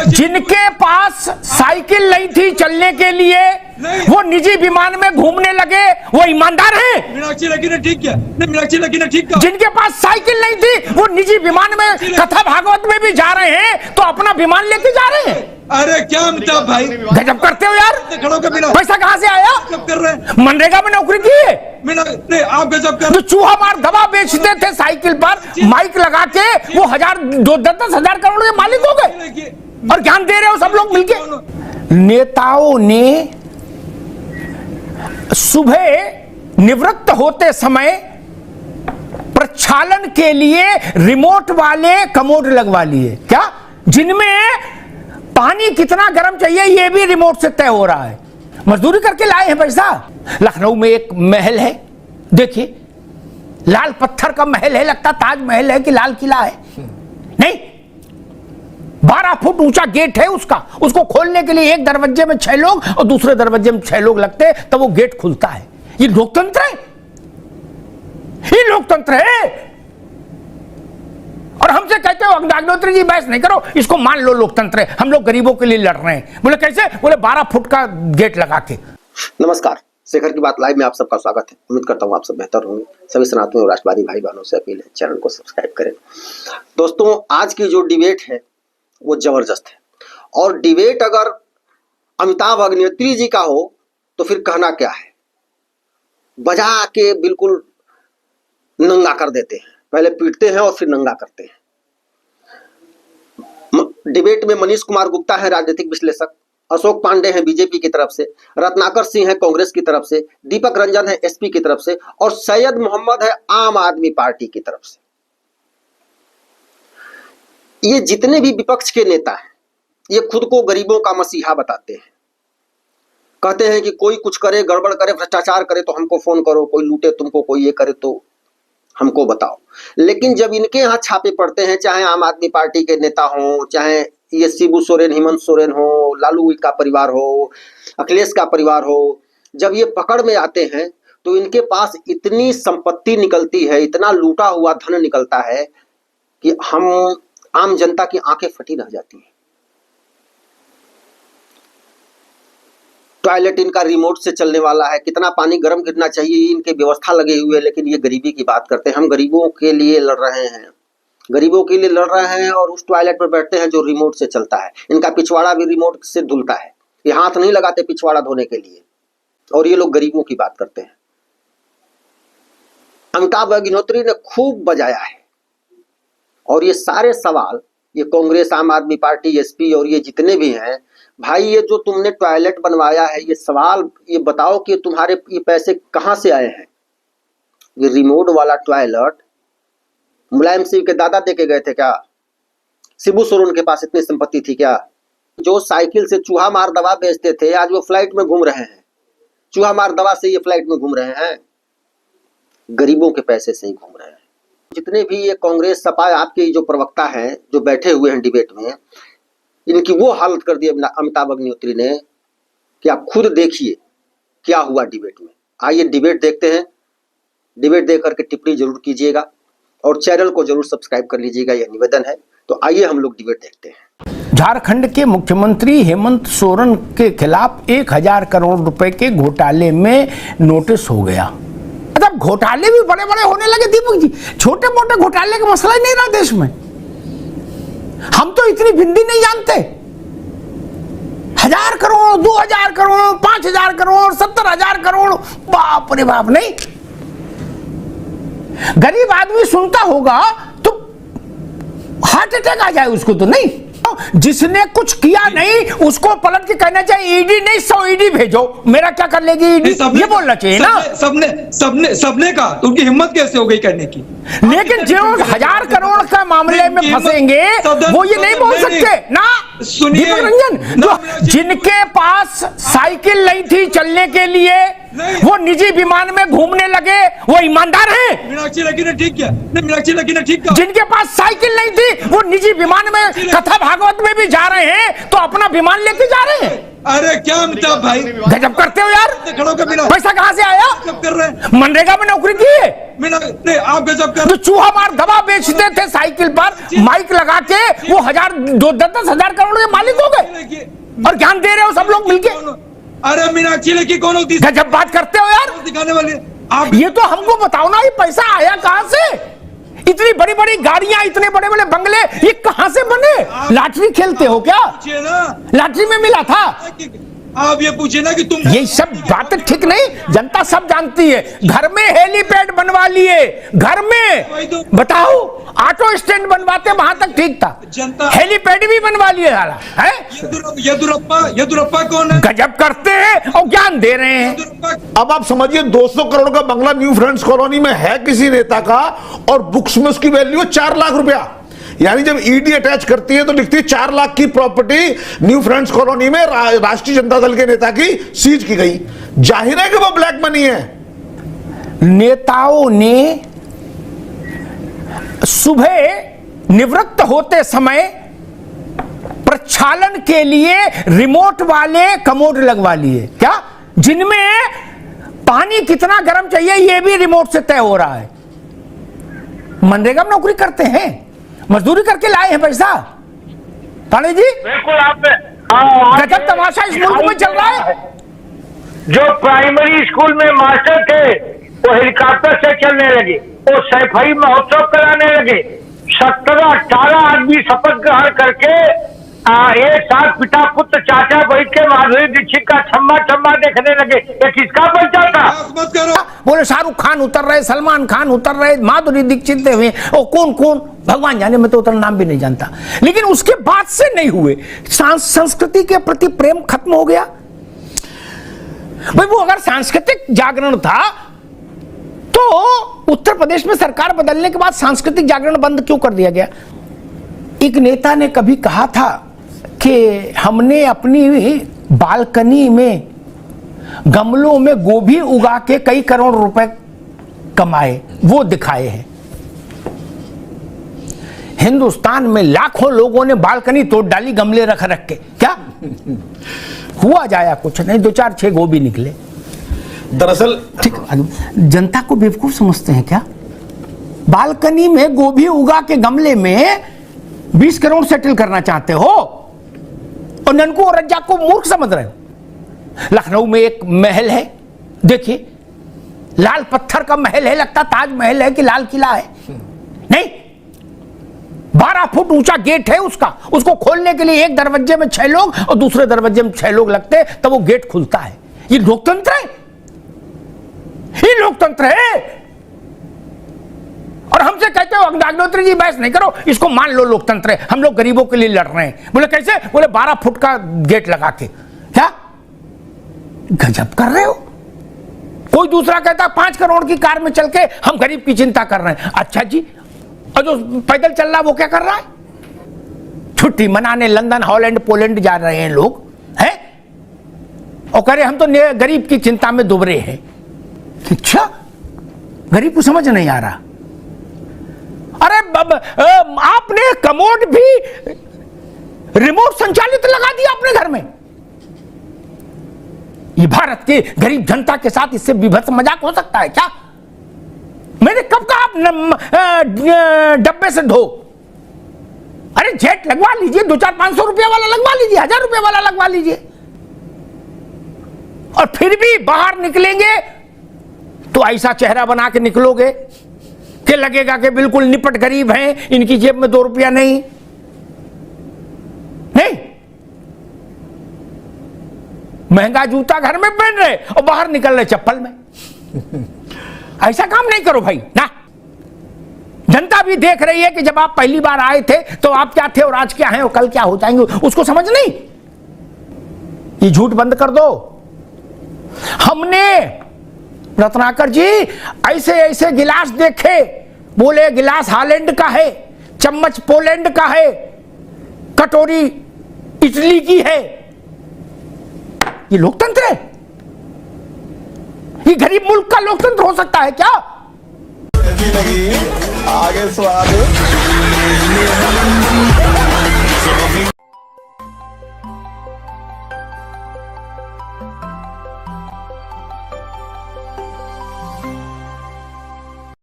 जिनके पास साइकिल नहीं थी चलने के लिए वो निजी विमान में घूमने लगे, वो ईमानदार हैं? मीनाक्षी लेकी ने ठीक किया, नहीं मीनाक्षी लेकी ने ठीक कहा। जिनके पास साइकिल नहीं थी वो निजी विमान में कथा भागवत में भी जा रहे हैं, तो अपना विमान लेके जा रहे हैं। अरे क्या अमिताभ भाई गजब करते हो यार। खड़ों के बिना पैसा कहाँ से आया? कर रहे हैं, मनरेगा में नौकरी की है। नहीं आप गजब कर। जो चूहा मार दवा बेचते थे साइकिल पर माइक लगा के, वो 10,000 करोड़ के मालिक हो गए और ज्ञान दे रहे हो सब लोग मिलके। नेताओं ने सुबह निवृत्त होते समय प्रक्षालन के लिए रिमोट वाले कमोड लगवा लिए, क्या जिनमें पानी कितना गर्म चाहिए ये भी रिमोट से तय हो रहा है। मजदूरी करके लाए हैं पैसा। लखनऊ में एक महल है, देखिए लाल पत्थर का महल है, लगता ताजमहल है कि लाल किला है। नहीं, 12 फुट ऊंचा गेट है उसको खोलने के लिए एक दरवाजे में 6 लोग और दूसरे दरवाजे में 6 लोग लगते हैं, तब वो गेट खुलता है। ये लोकतंत्र है, ये लोकतंत्र है। और हमसे कहते हो अग्निहोत्री जी बहस नहीं करो, इसको मान लो लोकतंत्र है, हम लोग गरीबों के लिए लड़ रहे हैं। बोले कैसे? बोले 12 फुट का गेट लगा के। नमस्कार, शेखर की बात लाइव में आप सबका स्वागत है। उम्मीद करता हूँ आप सब बेहतर होंगे। सभी सनातनी और राष्ट्रवादी भाई बहनों से अपील है, चैनल को सब्सक्राइब करें। दोस्तों, आज की जो डिबेट है वो जबरदस्त है, और डिबेट अगर अमिताभ अग्निहोत्री जी का हो तो फिर कहना क्या है। बजा के बिल्कुल नंगा कर देते हैं, पहले पीटते हैं और फिर नंगा करते हैं। डिबेट में मनीष कुमार गुप्ता है राजनीतिक विश्लेषक, अशोक पांडे हैं बीजेपी की तरफ से, रत्नाकर सिंह है कांग्रेस की तरफ से, दीपक रंजन है एसपी की तरफ से, और सैयद मोहम्मद है आम आदमी पार्टी की तरफ से। ये जितने भी विपक्ष के नेता हैं ये खुद को गरीबों का मसीहा बताते हैं। कहते हैं कि कोई कुछ करे, गड़बड़ करे, भ्रष्टाचार करे तो हमको फोन करो, कोई लूटे तुमको, कोई ये करे तो हमको बताओ। लेकिन जब इनके यहाँ छापे पड़ते हैं, चाहे आम आदमी पार्टी के नेता हो, चाहे ये शिबू सोरेन, हेमंत सोरेन हो, लालू का परिवार हो, अखिलेश का परिवार हो, जब ये पकड़ में आते हैं तो इनके पास इतनी संपत्ति निकलती है, इतना लूटा हुआ धन निकलता है कि हम आम जनता की आंखें फटी रह जाती है। टॉयलेट इनका रिमोट से चलने वाला है, कितना पानी गर्म गिरना चाहिए इनके व्यवस्था लगे हुए, लेकिन ये गरीबी की बात करते हैं। हम गरीबों के लिए लड़ रहे हैं, गरीबों के लिए लड़ रहे हैं, और उस टॉयलेट पर बैठते हैं जो रिमोट से चलता है। इनका पिछवाड़ा भी रिमोट से धुलता है, ये हाथ नहीं लगाते पिछवाड़ा धोने के लिए, और ये लोग गरीबों की बात करते हैं। अमिताभ अग्निहोत्री ने खूब बजाया है, और ये सारे सवाल ये कांग्रेस, आम आदमी पार्टी, एसपी और ये जितने भी हैं, भाई ये जो तुमने टॉयलेट बनवाया है, ये सवाल ये बताओ कि तुम्हारे ये पैसे कहाँ से आए हैं। ये रिमोट वाला टॉयलेट मुलायम सिंह के दादा देके गए थे क्या? शिबू सोरेन के पास इतनी संपत्ति थी क्या? जो साइकिल से चूहा मार दवा बेचते थे, आज वो फ्लाइट में घूम रहे हैं। चूहा मार दवा से ये फ्लाइट में घूम रहे हैं, गरीबों के पैसे से ही घूम रहे हैं। जितने भी ये कांग्रेस, सपा, आपके जो प्रवक्ता हैं जो बैठे हुए हैं डिबेट में, इनकी वो हालत कर दी अमिताभ अग्निहोत्री ने कि आप खुद देखिए क्या हुआ डिबेट में। आइए डिबेट देखते हैं। डिबेट देख करके टिप्पणी जरूर कीजिएगा और चैनल को जरूर सब्सक्राइब कर लीजिएगा, यह निवेदन है। तो आइए हम लोग डिबेट देखते हैं। झारखंड के मुख्यमंत्री हेमंत सोरेन के खिलाफ 1000 करोड़ रुपए के घोटाले में नोटिस हो गया। मतलब घोटाले भी बड़े बड़े होने लगे दीपक जी, छोटे मोटे घोटाले का मसला ही नहीं रहा देश में। हम तो इतनी भिंडी नहीं जानते। 1000 करोड़, 2000 करोड़, 5000 करोड़, 70,000 करोड़, बाप रे बाप। नहीं, गरीब आदमी सुनता होगा तो हार्ट अटैक आ जाए उसको तो। नहीं, जिसने कुछ किया नहीं उसको पलट के कहना चाहिए ईडी नहीं 100 ईडी भेजो, मेरा क्या कर लेगी ईडी, ये बोलना चाहिए ना। सबने कहा तो उनकी हिम्मत कैसे हो गई करने की। लेकिन जो 1000 करोड़ का मामले में फंसेंगे वो ये नहीं बोल सकते ना। दीपक रंजन, जो जिनके पास साइकिल नहीं थी चलने के लिए वो निजी विमान में घूमने लगे, वो ईमानदार हैं? मीनाक्षी लेकी ने ठीक किया, नहीं मीनाक्षी लेकी ने ठीक कहा। जिनके पास साइकिल नहीं थी वो निजी विमान में कथा भागवत में भी जा रहे हैं, तो अपना विमान लेके जा रहे हैं। अरे क्या अमिताभ भाई, गजब करते हो यार। खड़ो के बिना पैसा कहाँ से आया? गजब कर रहे हैं। मनरेगा में नौकरी की है? नहीं, आप गजब कर तो चूहा मार दवा बेचते थे साइकिल पर माइक लगा के, वो 10,000 करोड़ के मालिक हो गए और ज्ञान दे रहे हो सब लोग मिलके। अरे मीनाक्षी लेखी कौन होती है? गजब बात करते हो यार। दिखाने वाली आप। ये तो हमको बताओ ना, ये पैसा आया कहां से? इतनी बड़ी बड़ी गाड़ियां, इतने बड़े बड़े बंगले, ये कहां से बने? लॉटरी खेलते हो क्या? पूछिए ना, लॉटरी में मिला था? आप ये पूछिए ना कि तुम। ये सब बातें ठीक नहीं, जनता सब जानती है। घर में हेलीपैड बनवा लिए, घर में बताओ, ऑटो स्टैंड बनवाते वहां तक ठीक था, जनता हेलीपैड भी बनवा लिए साला है। येदुरप्पा कौन है? गजब करते हैं और ज्ञान दे रहे हैं। अब आप समझिए 200 करोड़ का बंगला न्यू फ्रेंड्स कॉलोनी में है किसी नेता का, और बुक्स में उसकी वैल्यू है 4 लाख रुपया। यानी जब ईडी अटैच करती है तो लिखती है 4 लाख की प्रॉपर्टी न्यू फ्रेंड्स कॉलोनी में राष्ट्रीय जनता दल के नेता की सीज की गई। जाहिर है कि वो ब्लैक मनी है। नेताओं ने सुबह निवृत्त होते समय प्रक्षालन के लिए रिमोट वाले कमोड लगवा लिए, क्या जिनमें पानी कितना गर्म चाहिए ये भी रिमोट से तय हो रहा है। मनरेगा में नौकरी करते हैं, मजदूरी करके लाए हैं पैसा। ताने जी बिल्कुल आपने गजब तमाशा इस मुल्क में चल रहा है। जो प्राइमरी स्कूल में मास्टर थे वो हेलीकॉप्टर से चलने लगे, वो सैफई महोत्सव कराने लगे। 17-18 आदमी शपथ ग्रहण करके एक साथ पिता पुत्र चाचा बैठ के माधुरी दीक्षित का छम्मा देखने लगे। ये किसका बच्चा था? मत करो। बोले शाहरुख खान उतर रहे, सलमान खान उतर रहे, माधुरी दीक्षित हुए, और कौन भगवान जाने, मैं तो उतना नाम भी नहीं जानता। लेकिन उसके बाद से नहीं हुए। संस्कृति के प्रति प्रेम खत्म हो गया भाई। वो अगर सांस्कृतिक जागरण था तो उत्तर प्रदेश में सरकार बदलने के बाद सांस्कृतिक जागरण बंद क्यों कर दिया गया? एक नेता ने कभी कहा था कि हमने अपनी बालकनी में गमलों में गोभी उगा के कई करोड़ रुपए कमाए, वो दिखाए हैं। हिंदुस्तान में लाखों लोगों ने बालकनी तोड़ डाली गमले रख के, क्या हुआ? जाया कुछ नहीं, 2-4-6 गोभी निकले। दरअसल ठीक, जनता को बेवकूफ समझते हैं क्या? बालकनी में गोभी उगा के गमले में 20 करोड़ सेटल करना चाहते हो और ननकू और रज्जा को मूर्ख समझ रहे हो। लखनऊ में एक महल है, देखिए, लाल पत्थर का महल है, लगता ताजमहल है कि लाल किला है। नहीं, 12 फुट ऊंचा गेट है उसका, उसको खोलने के लिए एक दरवाजे में 6 लोग और दूसरे दरवाजे में 6 लोग लगते, तब वो गेट खुलता है। ये लोकतंत्र है? ये लोकतंत्र है? और हमसे कहते हो अग्निहोत्री जी बहस नहीं करो, इसको मान लो लोकतंत्र है, हम लोग गरीबों के लिए लड़ रहे हैं। बोले कैसे? बोले 12 फुट का गेट लगा के। क्या गजब कर रहे हो? कोई दूसरा कहता 5 करोड़ की कार में चल के हम गरीब की चिंता कर रहे हैं। अच्छा जी, और जो पैदल चल रहा है वो क्या कर रहा है? छुट्टी मनाने लंदन, हॉलैंड, पोलैंड जा रहे हैं लोग, हैं? और कह रहे हम तो गरीब की चिंता में दुबरे हैं। अच्छा, गरीब को समझ नहीं आ रहा। अरे आपने कमोड भी रिमोट संचालित लगा दिया अपने घर में। ये भारत के गरीब जनता के साथ इससे विभत्स मजाक हो सकता है क्या? मैंने कब कहा आप डब्बे से धो? अरे जेट लगवा लीजिए, 200-500 रुपया वाला लगवा लीजिए, 1000 रुपया वाला लगवा लीजिए, और फिर भी बाहर निकलेंगे तो ऐसा चेहरा बना के निकलोगे कि लगेगा कि बिल्कुल निपट गरीब हैं, इनकी जेब में 2 रुपया नहीं। महंगा जूता घर में पहन रहे और बाहर निकल रहे चप्पल में। ऐसा काम नहीं करो भाई ना। जनता भी देख रही है कि जब आप पहली बार आए थे तो आप क्या थे और आज क्या हैं और कल क्या हो जाएंगे, उसको समझ नहीं। ये झूठ बंद कर दो। हमने रत्नाकर जी ऐसे ऐसे गिलास देखे, बोले गिलास हॉलैंड का है, चम्मच पोलैंड का है, कटोरी इटली की है। ये लोकतंत्र है? ये गरीब मुल्क का लोकतंत्र हो सकता है क्या? आगे स्वाद